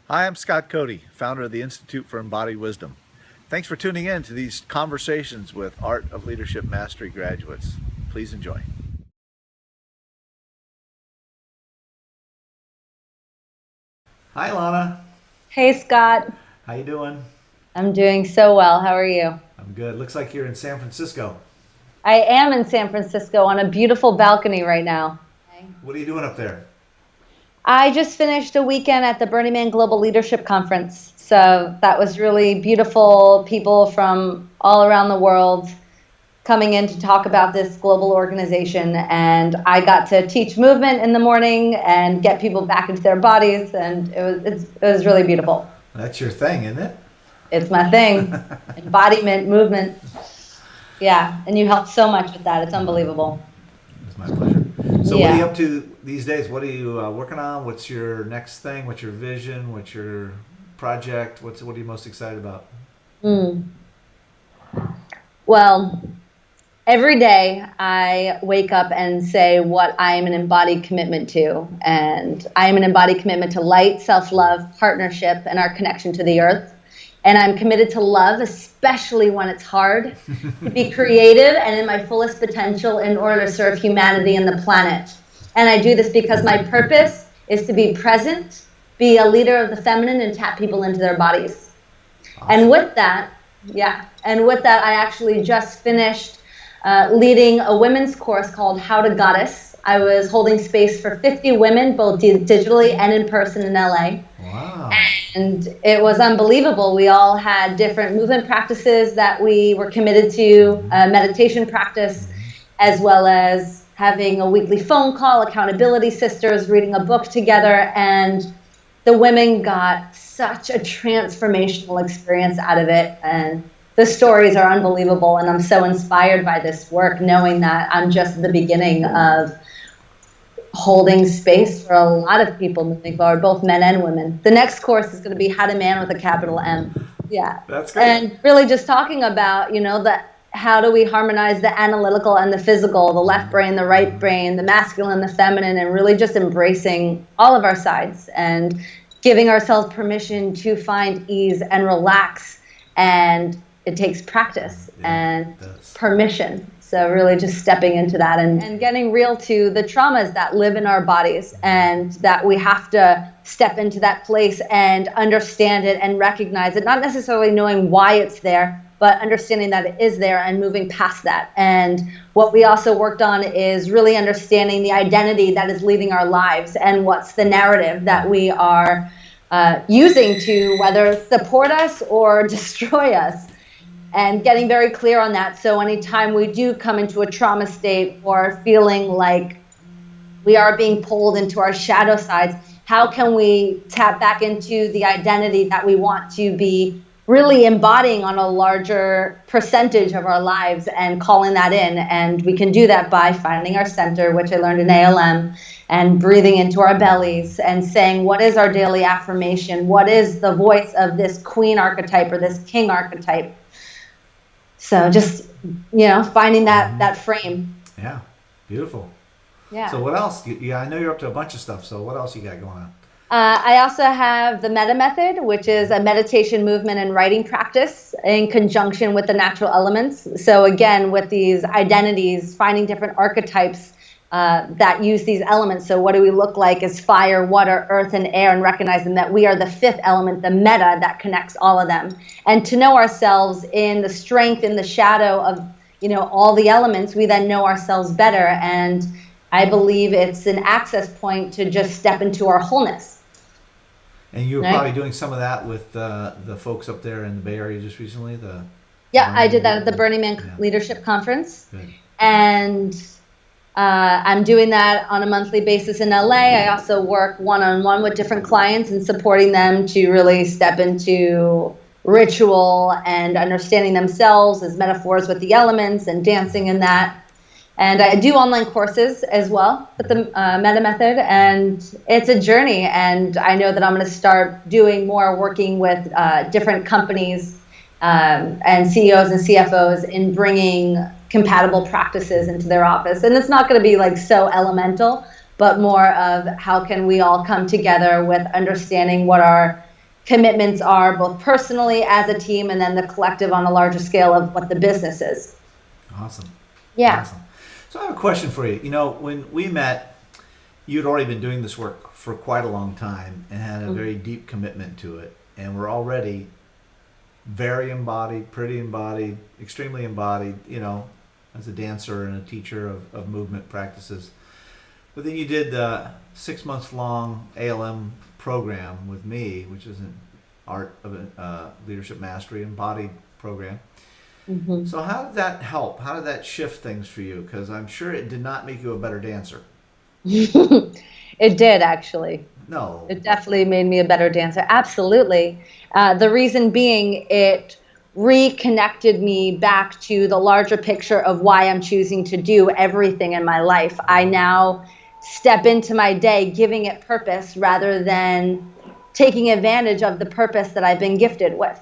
Hi, I'm Scott Cody, founder of the Institute for Embodied Wisdom. Thanks for tuning in to these conversations with Art of Leadership Mastery graduates. Please enjoy. Hi, Elana. Hey Scott, How you doing? I'm doing so well. How are you? I'm good. Looks like you're in San Francisco. I am in San Francisco on a beautiful balcony right now. What are you doing up there? I just finished a weekend at the Burning Man Global Leadership Conference. So that was really beautiful. People from all around the world coming in to talk about this global organization. And I got to teach movement in the morning and get people back into their bodies. And it was really beautiful. That's your thing, isn't it? It's my thing. Embodiment, movement. Yeah. And you helped so much with that. It's unbelievable. It's my pleasure. So, what are you Yeah. up to these days? What are you working on? What's your next thing? What's your vision? What's your project? What are you most excited about? Mm. Well, every day I wake up and say what I am an embodied commitment to. And I am an embodied commitment to light, self love, partnership, and our connection to the earth. And I'm committed to love, especially when it's hard, to be creative and in my fullest potential in order to serve humanity and the planet. And I do this because my purpose is to be present, be a leader of the feminine, and tap people into their bodies. And Awesome. with that, yeah, and with that, I actually just finished leading a women's course called How to Goddess. I was holding space for 50 women, both digitally and in person in LA. Wow. And it was unbelievable. We all had different movement practices that we were committed to, meditation practice, as well as having a weekly phone call, accountability sisters, reading a book together. And the women got such a transformational experience out of it. And the stories are unbelievable. And I'm so inspired by this work, knowing that I'm just at the beginning of holding space for a lot of people moving forward, both men and women. The next course is going to be How to Man with a capital M. Yeah. That's great. And really just talking about, the how do we harmonize the analytical and the physical, the left brain, the right brain, the masculine, the feminine, and really just embracing all of our sides and giving ourselves permission to find ease and relax. And it takes practice Yeah, and it does. permission. So really just stepping into that and getting real to the traumas that live in our bodies, and that we have to step into that place and understand it and recognize it, not necessarily knowing why it's there, but understanding that it is there and moving past that. And what we also worked on is really understanding the identity that is leading our lives and what's the narrative that we are using to whether support us or destroy us, and getting very clear on that. So anytime we do come into a trauma state or feeling like we are being pulled into our shadow sides, how can we tap back into the identity that we want to be really embodying on a larger percentage of our lives and calling that in? And we can do that by finding our center, which I learned in ALM, and breathing into our bellies and saying, what is our daily affirmation? What is the voice of this queen archetype or this king archetype? So just, finding that frame. Yeah, beautiful. So Yeah. what else? Yeah, I know you're up to a bunch of stuff. So what else you got going on? I also have the Meta Method, which is a meditation, movement, and writing practice in conjunction with the natural elements. So again, with these identities, finding different archetypes that use these elements. So what do we look like as fire, water, earth, and air, and recognizing that we are the fifth element, the meta that connects all of them. And to know ourselves in the strength, in the shadow of, all the elements, we then know ourselves better. And I believe it's an access point to just step into our wholeness. And you were Right? probably doing some of that with the folks up there in the Bay Area just recently. The Yeah, I did that at the Burning Man Yeah, Leadership Conference. good. And I'm doing that on a monthly basis in LA. I also work one-on-one with different clients and supporting them to really step into ritual and understanding themselves as metaphors with the elements and dancing in that. And I do online courses as well with the Meta Method, and it's a journey. And I know that I'm going to start doing more working with different companies and CEOs and CFOs in bringing compatible practices into their office. And it's not going to be like so elemental, but more of how can we all come together with understanding what our commitments are, both personally as a team and then the collective on a larger scale of what the business is. Awesome. Yeah. Awesome. So I have a question for you. You know, when we met, you'd already been doing this work for quite a long time and had a very deep commitment to it. And we're already very embodied, pretty embodied, extremely embodied, you know, as a dancer and a teacher of movement practices. But then you did the 6 months long ALM program with me, which is an Art of Leadership Mastery Embodied program. Mm-hmm. So how did that help? How did that shift things for you? Because I'm sure it did not make you a better dancer. It did, actually. No. It definitely made me a better dancer. Absolutely. The reason being, it reconnected me back to the larger picture of why I'm choosing to do everything in my life. I now step into my day giving it purpose rather than taking advantage of the purpose that I've been gifted with.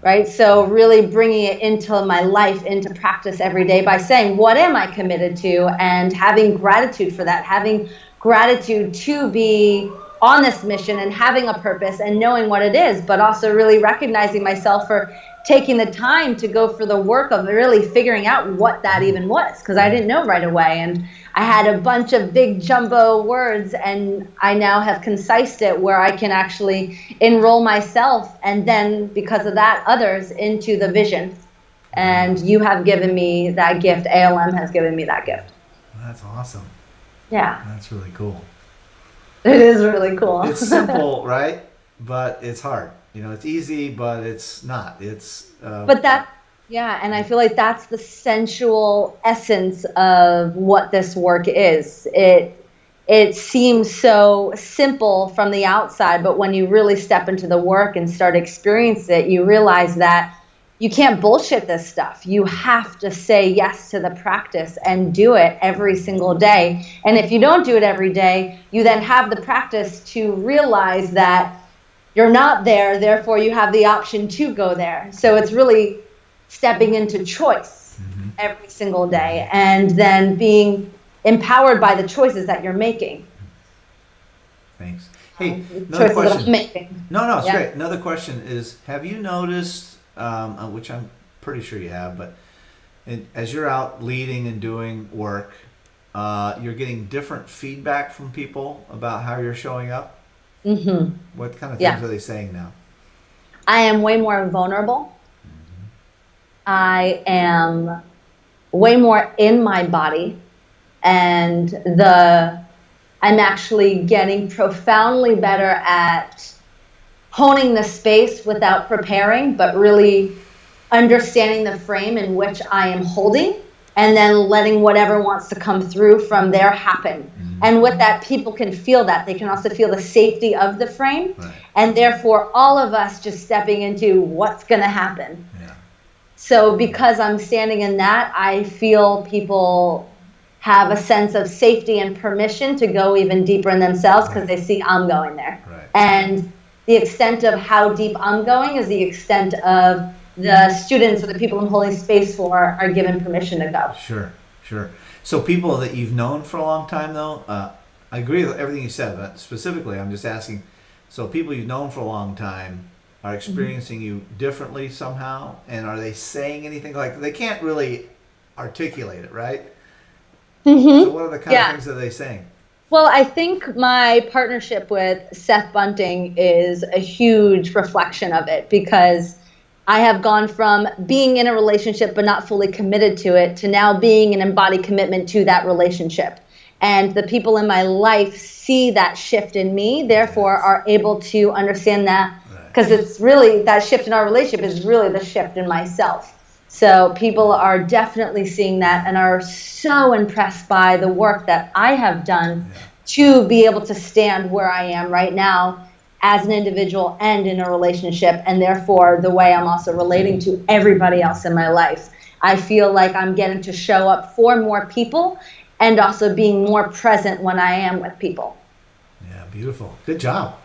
Right? So really bringing it into my life, into practice every day by saying, what am I committed to? And having gratitude for that, having gratitude to be on this mission and having a purpose and knowing what it is, but also really recognizing myself for taking the time to go for the work of really figuring out what that even was, because I didn't know right away. And I had a bunch of big jumbo words, and I now have concised it where I can actually enroll myself and then, because of that, others into the vision. And you have given me that gift. ALM has given me that gift. That's awesome. Yeah. That's really cool. It is really cool. It's simple, right? But it's hard. You know, it's easy, but it's not. It's. But that, yeah, and I feel like that's the sensual essence of what this work is. It seems so simple from the outside, but when you really step into the work and start experiencing it, you realize that you can't bullshit this stuff. You have to say yes to the practice and do it every single day. And if you don't do it every day, you then have the practice to realize that you're not there, therefore you have the option to go there. So it's really stepping into choice every single day and then being empowered by the choices that you're making. Thanks. Hey, another question. No, it's yeah. great. Another question is, have you noticed, which I'm pretty sure you have, but as you're out leading and doing work, you're getting different feedback from people about how you're showing up? Mm-hmm. What kind of things are they saying now? I am way more vulnerable. I am way more in my body, and I'm actually getting profoundly better at honing the space without preparing, but really understanding the frame in which I am holding, and then letting whatever wants to come through from there happen. And with that, people can feel that. They can also feel the safety of the frame. Right. And therefore, all of us just stepping into what's going to happen. Yeah. So because I'm standing in that, I feel people have a sense of safety and permission to go even deeper in themselves because they see I'm going there. Right. And the extent of how deep I'm going is the extent of the students or the people I'm holding space for are given permission to go. Sure. So people that you've known for a long time, though, I agree with everything you said, but specifically, I'm just asking, so people you've known for a long time are experiencing you differently somehow, and are they saying anything? Like, they can't really articulate it, right? So what are the kind of things that they saying? Well, I think my partnership with Seth Bunting is a huge reflection of it, because I have gone from being in a relationship but not fully committed to it to now being an embodied commitment to that relationship. And the people in my life see that shift in me, therefore are able to understand that, because it's really, that shift in our relationship is really the shift in myself. So people are definitely seeing that and are so impressed by the work that I have done to be able to stand where I am right now as an individual and in a relationship, and therefore the way I'm also relating to everybody else in my life. I feel like I'm getting to show up for more people and also being more present when I am with people. Yeah, beautiful. Good job.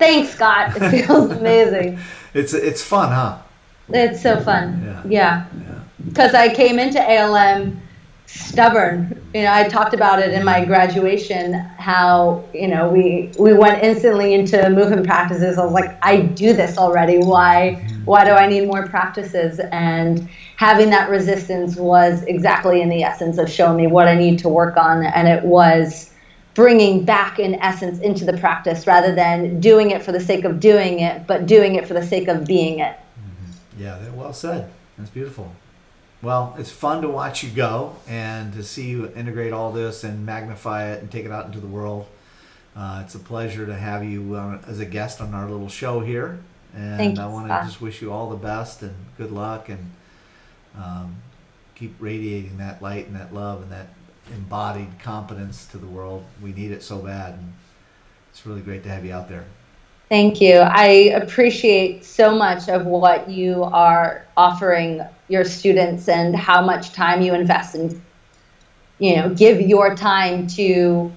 Thanks, Scott. It feels amazing. It's fun, huh? It's so fun. Yeah. Because I came into ALM stubborn. I talked about it in my graduation, how, we went instantly into movement practices. I was like, I do this already. Why do I need more practices? And having that resistance was exactly in the essence of showing me what I need to work on. And it was bringing back, in essence, into the practice rather than doing it for the sake of doing it, but doing it for the sake of being it. Yeah, well said. That's beautiful. Well, it's fun to watch you go and to see you integrate all this and magnify it and take it out into the world. It's a pleasure to have you as a guest on our little show here. And Thank I you, want to Scott. just wish you all the best and good luck, and keep radiating that light and that love and that embodied competence to the world. We need it so bad. And it's really great to have you out there. Thank you. I appreciate so much of what you are offering your students and how much time you invest in, give your time to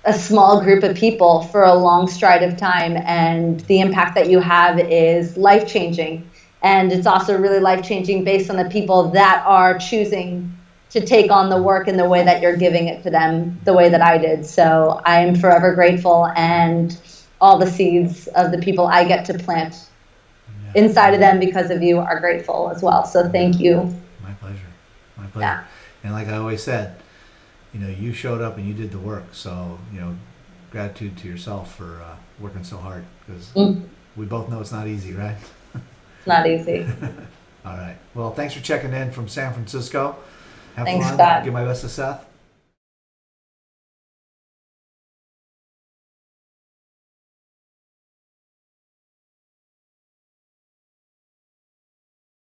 a small group of people for a long stride of time. And the impact that you have is life-changing. And it's also really life-changing based on the people that are choosing to take on the work in the way that you're giving it to them, the way that I did. So I am forever grateful, and all the seeds of the people I get to plant inside of them because of you are grateful as well. So thank you. My pleasure. My pleasure. Yeah. And like I always said, you showed up and you did the work. So, gratitude to yourself for working so hard, because we both know it's not easy, right? It's not easy. All right. Well, thanks for checking in from San Francisco. Have Thanks, fun. Scott. Give my best to Seth.